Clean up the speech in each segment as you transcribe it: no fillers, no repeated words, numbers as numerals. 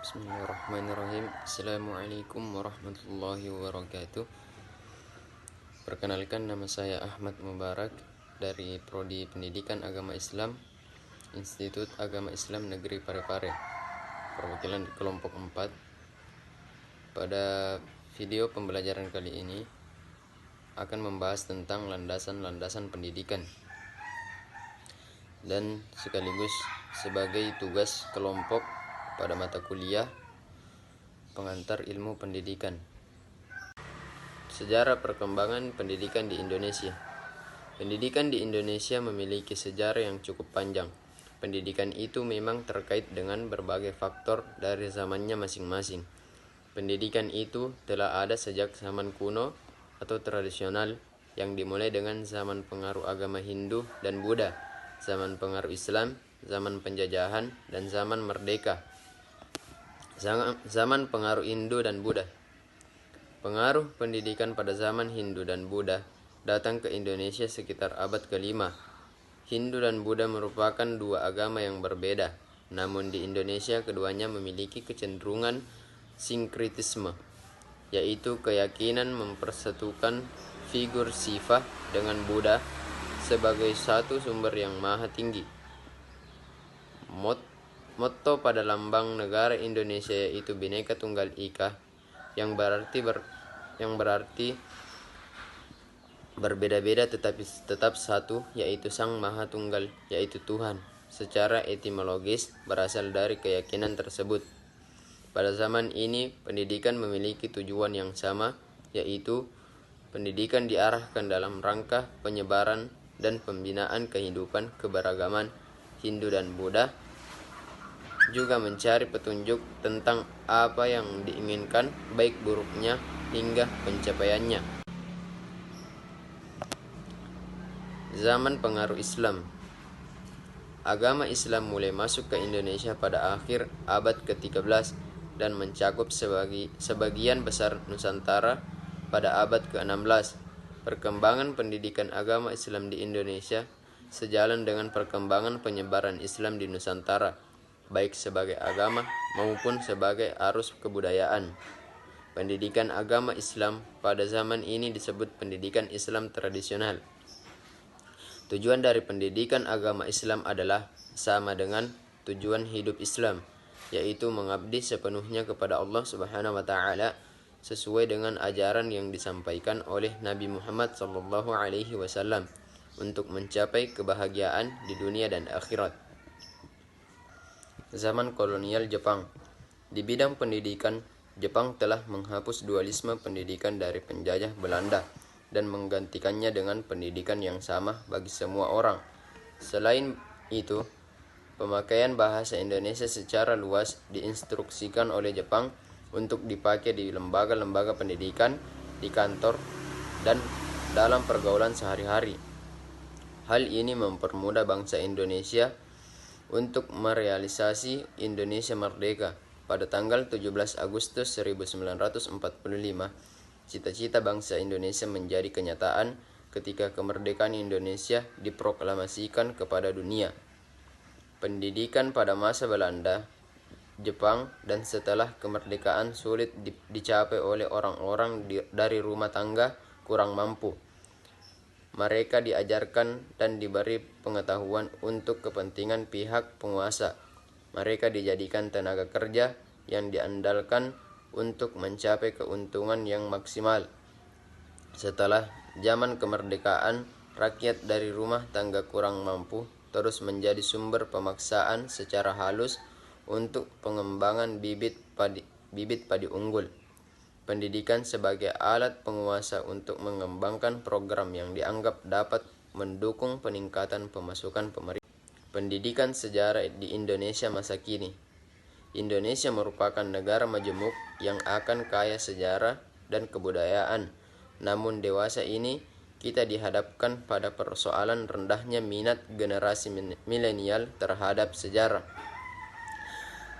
Bismillahirrahmanirrahim. Assalamualaikum warahmatullahi wabarakatuh. Perkenalkan, nama saya Ahmad Mubarak dari Prodi Pendidikan Agama Islam, Institut Agama Islam Negeri Parepare, perwakilan di kelompok 4. Pada video pembelajaran kali ini akan membahas tentang landasan-landasan pendidikan dan sekaligus sebagai tugas kelompok pada mata kuliah pengantar ilmu pendidikan. Sejarah perkembangan pendidikan di Indonesia. Pendidikan di Indonesia memiliki sejarah yang cukup panjang. Pendidikan itu memang terkait dengan berbagai faktor dari zamannya masing-masing. Pendidikan itu telah ada sejak zaman kuno atau tradisional yang dimulai dengan zaman pengaruh agama Hindu dan Buddha, zaman pengaruh Islam, zaman penjajahan, dan zaman merdeka. Zaman pengaruh Hindu dan Buddha. Pengaruh pendidikan pada zaman Hindu dan Buddha datang ke Indonesia sekitar abad ke-5. Hindu dan Buddha merupakan dua agama yang berbeda, namun di Indonesia keduanya memiliki kecenderungan sinkritisme, yaitu keyakinan mempersatukan figur Siva dengan Buddha sebagai satu sumber yang maha tinggi. Motto pada lambang negara Indonesia yaitu Bhinneka Tunggal Ika, yang berarti berbeda-beda tetapi tetap satu, yaitu Sang Maha Tunggal, yaitu Tuhan. Secara etimologis berasal dari keyakinan tersebut. Pada zaman ini pendidikan memiliki tujuan yang sama, yaitu pendidikan diarahkan dalam rangka penyebaran dan pembinaan kehidupan keberagaman Hindu dan Buddha, juga mencari petunjuk tentang apa yang diinginkan, baik buruknya hingga pencapaiannya. Zaman pengaruh Islam. Agama Islam mulai masuk ke Indonesia pada akhir abad ke-13 dan mencakup sebagian besar Nusantara pada abad ke-16. Perkembangan pendidikan agama Islam di Indonesia sejalan dengan perkembangan penyebaran Islam di Nusantara, baik sebagai agama maupun sebagai arus kebudayaan. Pendidikan agama Islam pada zaman ini disebut pendidikan Islam tradisional. Tujuan dari pendidikan agama Islam adalah sama dengan tujuan hidup Islam, yaitu mengabdi sepenuhnya kepada Allah Subhanahu wa taala sesuai dengan ajaran yang disampaikan oleh Nabi Muhammad SAW untuk mencapai kebahagiaan di dunia dan akhirat. Zaman kolonial Jepang. Di bidang pendidikan, Jepang telah menghapus dualisme pendidikan dari penjajah Belanda dan menggantikannya dengan pendidikan yang sama bagi semua orang. Selain itu, pemakaian bahasa Indonesia secara luas diinstruksikan oleh Jepang untuk dipakai di lembaga-lembaga pendidikan, di kantor, dan dalam pergaulan sehari-hari. Hal ini mempermudah bangsa Indonesia untuk merealisasi Indonesia Merdeka pada tanggal 17 Agustus 1945. Cita-cita bangsa Indonesia menjadi kenyataan ketika kemerdekaan Indonesia diproklamasikan kepada dunia. Pendidikan pada masa Belanda, Jepang, dan setelah kemerdekaan sulit dicapai oleh orang-orang dari rumah tangga kurang mampu. Mereka diajarkan dan diberi pengetahuan untuk kepentingan pihak penguasa. Mereka dijadikan tenaga kerja yang diandalkan untuk mencapai keuntungan yang maksimal. Setelah zaman kemerdekaan, rakyat dari rumah tangga kurang mampu terus menjadi sumber pemaksaan secara halus untuk pengembangan bibit padi unggul. Pendidikan sebagai alat penguasa untuk mengembangkan program yang dianggap dapat mendukung peningkatan pemasukan pemerintah. Pendidikan sejarah di Indonesia masa kini. Indonesia merupakan negara majemuk yang akan kaya sejarah dan kebudayaan. Namun dewasa ini kita dihadapkan pada persoalan rendahnya minat generasi milenial terhadap sejarah.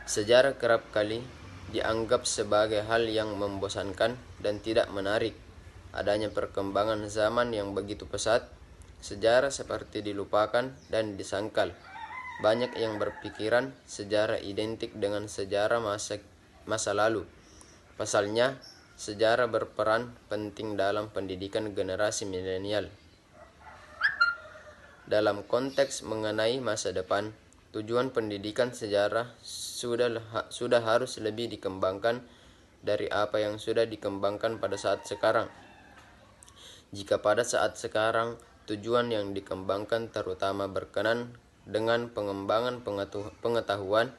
Sejarah kerap kali dianggap sebagai hal yang membosankan dan tidak menarik. Adanya perkembangan zaman yang begitu pesat, sejarah seperti dilupakan dan disangkal. Banyak yang berpikiran sejarah identik dengan sejarah masa masa lalu. Pasalnya, sejarah berperan penting dalam pendidikan generasi milenial. Dalam konteks mengenai masa depan, tujuan pendidikan sejarah sudah harus lebih dikembangkan dari apa yang sudah dikembangkan pada saat sekarang. Jika pada saat sekarang tujuan yang dikembangkan terutama berkenan dengan pengembangan pengetahuan,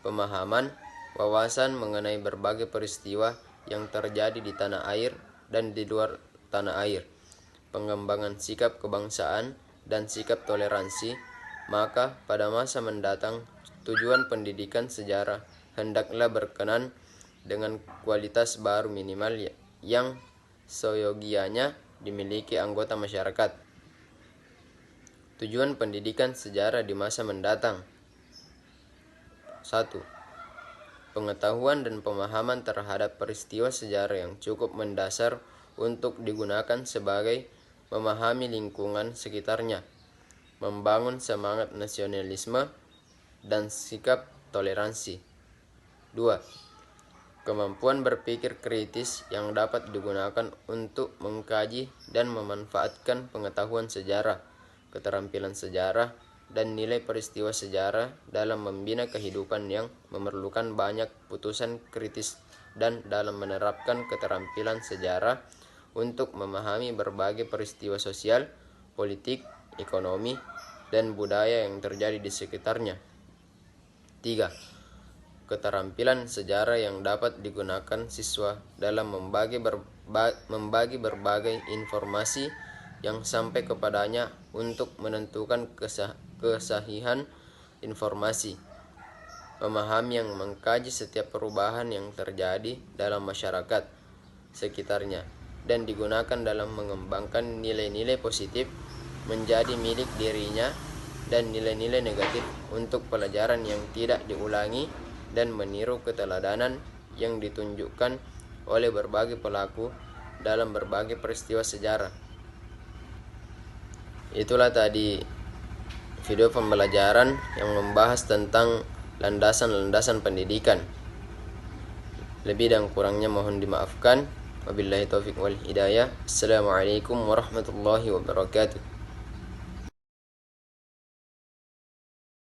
pemahaman, wawasan mengenai berbagai peristiwa yang terjadi di tanah air dan di luar tanah air, pengembangan sikap kebangsaan dan sikap toleransi, maka pada masa mendatang tujuan pendidikan sejarah hendaklah berkenan dengan kualitas baru minimal yang seyogianya dimiliki anggota masyarakat. Tujuan pendidikan sejarah di masa mendatang. 1. Pengetahuan dan pemahaman terhadap peristiwa sejarah yang cukup mendasar untuk digunakan sebagai memahami lingkungan sekitarnya, membangun semangat nasionalisme dan sikap toleransi. 2. Kemampuan berpikir kritis yang dapat digunakan untuk mengkaji dan memanfaatkan pengetahuan sejarah, keterampilan sejarah, dan nilai peristiwa sejarah dalam membina kehidupan yang memerlukan banyak putusan kritis dan dalam menerapkan keterampilan sejarah untuk memahami berbagai peristiwa sosial, politik, ekonomi, dan budaya yang terjadi di sekitarnya. 3. Keterampilan sejarah yang dapat digunakan siswa dalam membagi berbagai informasi yang sampai kepadanya untuk menentukan kesahihan informasi, memahami yang mengkaji setiap perubahan yang terjadi dalam masyarakat sekitarnya, dan digunakan dalam mengembangkan nilai-nilai positif menjadi milik dirinya dan nilai-nilai negatif untuk pelajaran yang tidak diulangi dan meniru keteladanan yang ditunjukkan oleh berbagai pelaku dalam berbagai peristiwa sejarah. Itulah tadi video pembelajaran yang membahas tentang landasan-landasan pendidikan. Lebih dan kurangnya mohon dimaafkan. Wabillahi taufiq wal hidayah. Assalamualaikum warahmatullahi wabarakatuh.